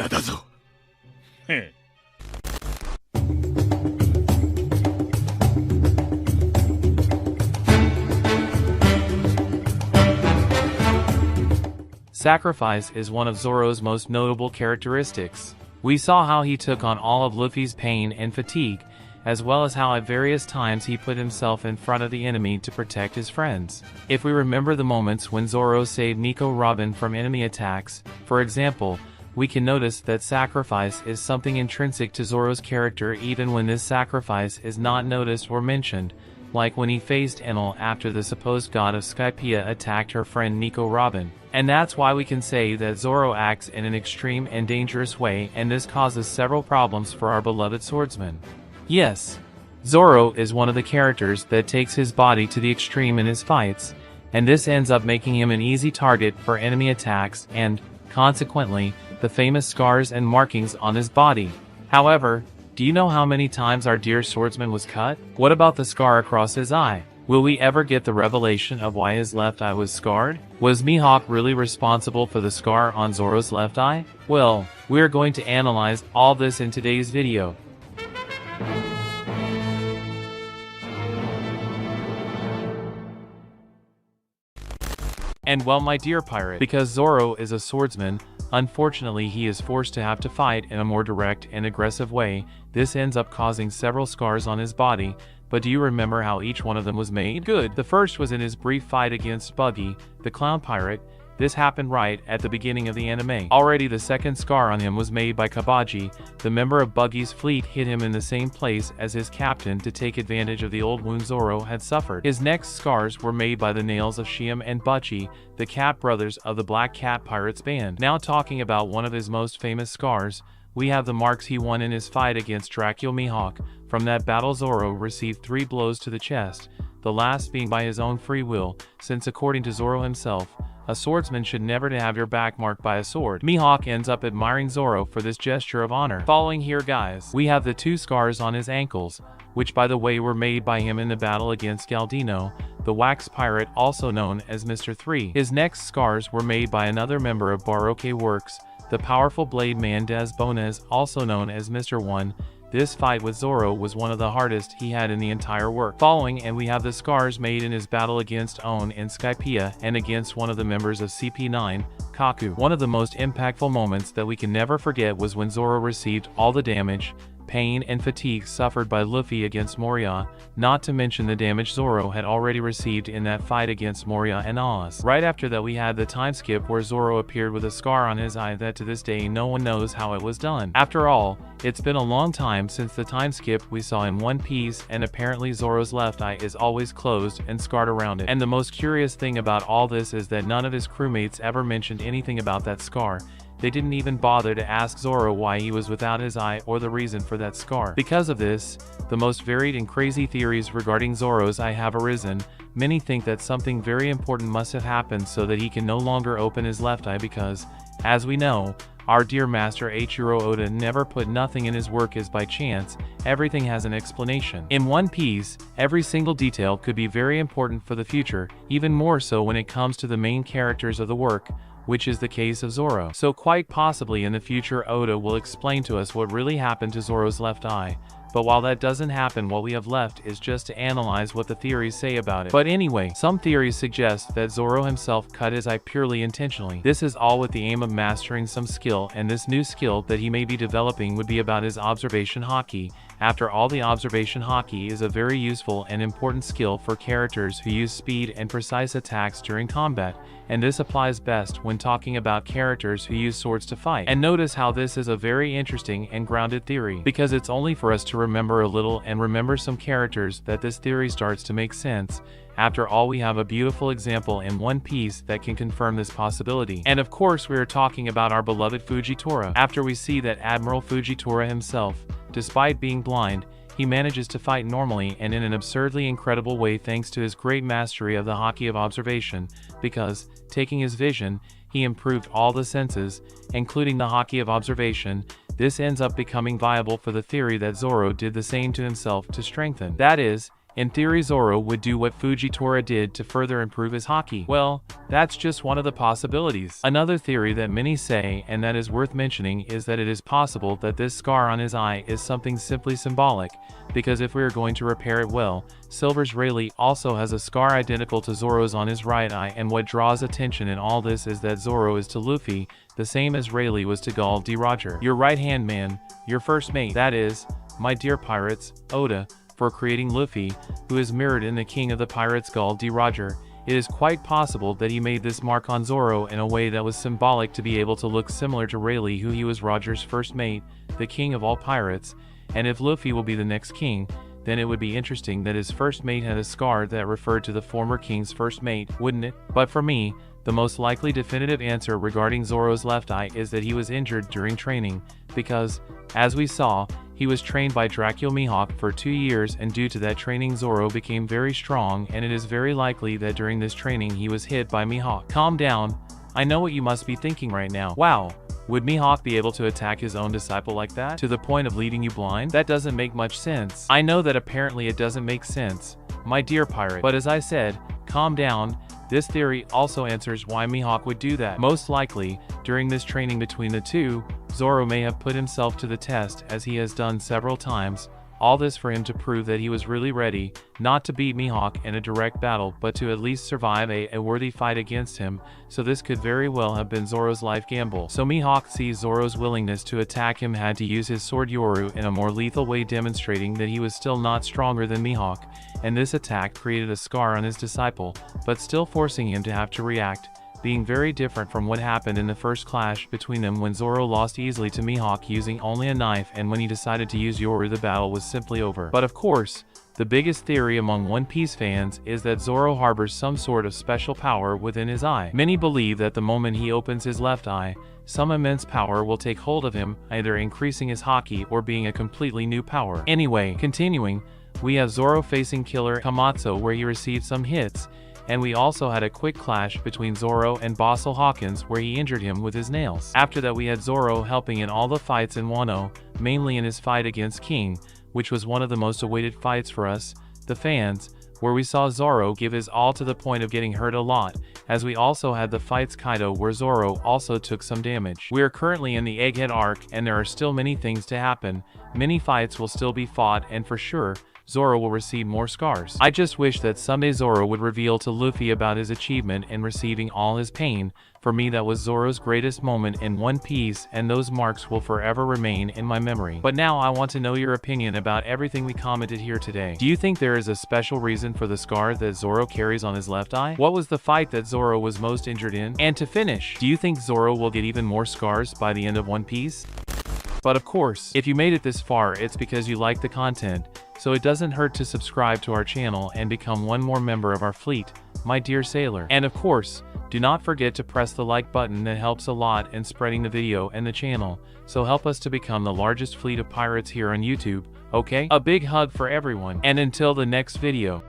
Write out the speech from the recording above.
嫌だぞ。へ。Sacrifice is one of Zoro's most notable characteristics. We saw how he took on all of Luffy's pain and fatigue, as well as how at various times he put himself in front of the enemy to protect his friends. If we remember the moments when Zoro saved Nico Robin from enemy attacks, for example, we can notice that sacrifice is something intrinsic to Zoro's character even when this sacrifice is not noticed or mentioned, like when he faced Enel after the supposed god of Skypiea attacked her friend Nico Robin. And that's why we can say that Zoro acts in an extreme and dangerous way, and this causes several problems for our beloved swordsman. Yes, Zoro is one of the characters that takes his body to the extreme in his fights, and this ends up making him an easy target for enemy attacks and, consequently, the famous scars and markings on his body. However, do you know how many times our dear swordsman was cut? What about the scar across his eye? Will we ever get the revelation of why his left eye was scarred? Was Mihawk really responsible for the scar on Zoro's left eye? Well, we're going to analyze all this in today's video. And well, my dear pirate, because Zoro is a swordsman, unfortunately he is forced to have to fight in a more direct and aggressive way. This ends up causing several scars on his body, but do you remember how each one of them was made? Good. The first was in his brief fight against Buggy, the clown pirate. This happened right at the beginning of the anime. Already the second scar on him was made by Kabaji. The member of Buggy's fleet hit him in the same place as his captain to take advantage of the old wound Zoro had suffered. His next scars were made by the nails of Shiam and Butchie, the Cat brothers of the Black Cat Pirates band. Now talking about one of his most famous scars, we have the marks he won in his fight against Dracula Mihawk. From that battle Zoro received 3 blows to the chest, the last being by his own free will, since according to Zoro himself, a swordsman should never to have your back marked by a sword. Mihawk ends up admiring Zoro for this gesture of honor. Following here guys, we have the 2 scars on his ankles, which by the way were made by him in the battle against Galdino, the wax pirate also known as Mr. 3. His next scars were made by another member of Baroque Works, the powerful blade man Des Bones, also known as Mr. 1. This fight with Zoro was one of the hardest he had in the entire work. Following, and we have the scars made in his battle against One and Skypiea and against one of the members of CP9, Kaku. One of the most impactful moments that we can never forget was when Zoro received all the damage, pain and fatigue suffered by Luffy against Moria, not to mention the damage Zoro had already received in that fight against Moria and Oz. Right after that we had the time skip where Zoro appeared with a scar on his eye that to this day no one knows how it was done. After all, it's been a long time since the time skip we saw in One Piece, and apparently Zoro's left eye is always closed and scarred around it. And the most curious thing about all this is that none of his crewmates ever mentioned anything about that scar. They didn't even bother to ask Zoro why he was without his eye or the reason for that scar. Because of this, the most varied and crazy theories regarding Zoro's eye have arisen. Many think that something very important must have happened so that he can no longer open his left eye because, as we know, our dear master Eiichiro Oda never put nothing in his work as by chance. Everything has an explanation. In One Piece, every single detail could be very important for the future, even more so when it comes to the main characters of the work, which is the case of Zoro. So quite possibly in the future Oda will explain to us what really happened to Zoro's left eye. But while that doesn't happen, what we have left is just to analyze what the theories say about it. But anyway, some theories suggest that Zoro himself cut his eye purely intentionally. This is all with the aim of mastering some skill, and this new skill that he may be developing would be about his observation haki. After all, the observation haki is a very useful and important skill for characters who use speed and precise attacks during combat, and this applies best when talking about characters who use swords to fight. And notice how this is a very interesting and grounded theory, because it's only for us to remember a little and remember some characters that this theory starts to make sense. After all, we have a beautiful example in One Piece that can confirm this possibility. And of course, we are talking about our beloved Fujitora. After we see that Admiral Fujitora himself, despite being blind, he manages to fight normally and in an absurdly incredible way thanks to his great mastery of the haki of observation, because, taking his vision, he improved all the senses, including the haki of observation. This ends up becoming viable for the theory that Zoro did the same to himself to strengthen. That is, In theory, Zoro would do what Fujitora did to further improve his haki. Well, that's just one of the possibilities. Another theory that many say, and that is worth mentioning, is that it is possible that this scar on his eye is something simply symbolic, because if we are going to repair it well, Silver's Rayleigh also has a scar identical to Zoro's on his right eye, and what draws attention in all this is that Zoro is to Luffy the same as Rayleigh was to Gall D. Roger. Your right-hand man, your first mate, that is, my dear pirates, Oda, for creating Luffy, who is mirrored in the king of the pirates Gall D. Roger. It is quite possible that he made this mark on Zoro in a way that was symbolic to be able to look similar to Rayleigh, who he was Roger's first mate, the king of all pirates, and if Luffy will be the next king, then it would be interesting that his first mate had a scar that referred to the former king's first mate, wouldn't it? But for me, the most likely definitive answer regarding Zoro's left eye is that he was injured during training, because, as we saw, he was trained by Dracula Mihawk for 2 years, and due to that training Zoro became very strong, and it is very likely that during this training he was hit by Mihawk. Calm down, I know what you must be thinking right now. Wow, would Mihawk be able to attack his own disciple like that, to the point of leading you blind? That doesn't make much sense. I know that apparently it doesn't make sense, my dear pirate, but as I said, calm down. This theory also answers why Mihawk would do that. Most likely, during this training between the two, Zoro may have put himself to the test, as he has done several times, all this for him to prove that he was really ready, not to beat Mihawk in a direct battle, but to at least survive a worthy fight against him, so this could very well have been Zoro's life gamble. So Mihawk sees Zoro's willingness to attack him had to use his sword Yoru in a more lethal way, demonstrating that he was still not stronger than Mihawk, and this attack created a scar on his disciple, but still forcing him to have to react, being very different from what happened in the first clash between them when Zoro lost easily to Mihawk using only a knife, and when he decided to use Yoru the battle was simply over. But of course, the biggest theory among One Piece fans is that Zoro harbors some sort of special power within his eye. Many believe that the moment he opens his left eye, some immense power will take hold of him, either increasing his haki or being a completely new power. Anyway, continuing, we have Zoro facing Killer Hamato, where he received some hits, and we also had a quick clash between Zoro and Bossel Hawkins where he injured him with his nails. After that we had Zoro helping in all the fights in Wano, mainly in his fight against King, which was one of the most awaited fights for us, the fans, where we saw Zoro give his all to the point of getting hurt a lot, as we also had the fights Kaido where Zoro also took some damage. We are currently in the Egghead arc, and there are still many things to happen. Many fights will still be fought, and for sure, Zoro will receive more scars. I just wish that someday Zoro would reveal to Luffy about his achievement in receiving all his pain. For me, that was Zoro's greatest moment in One Piece, and those marks will forever remain in my memory. But now I want to know your opinion about everything we commented here today. Do you think there is a special reason for the scar that Zoro carries on his left eye? What was the fight that Zoro was most injured in? And to finish, do you think Zoro will get even more scars by the end of One Piece? But of course, if you made it this far, it's because you like the content, so it doesn't hurt to subscribe to our channel and become one more member of our fleet, my dear sailor. And of course, do not forget to press the like button, that helps a lot in spreading the video and the channel, so help us to become the largest fleet of pirates here on YouTube, okay? A big hug for everyone, and until the next video.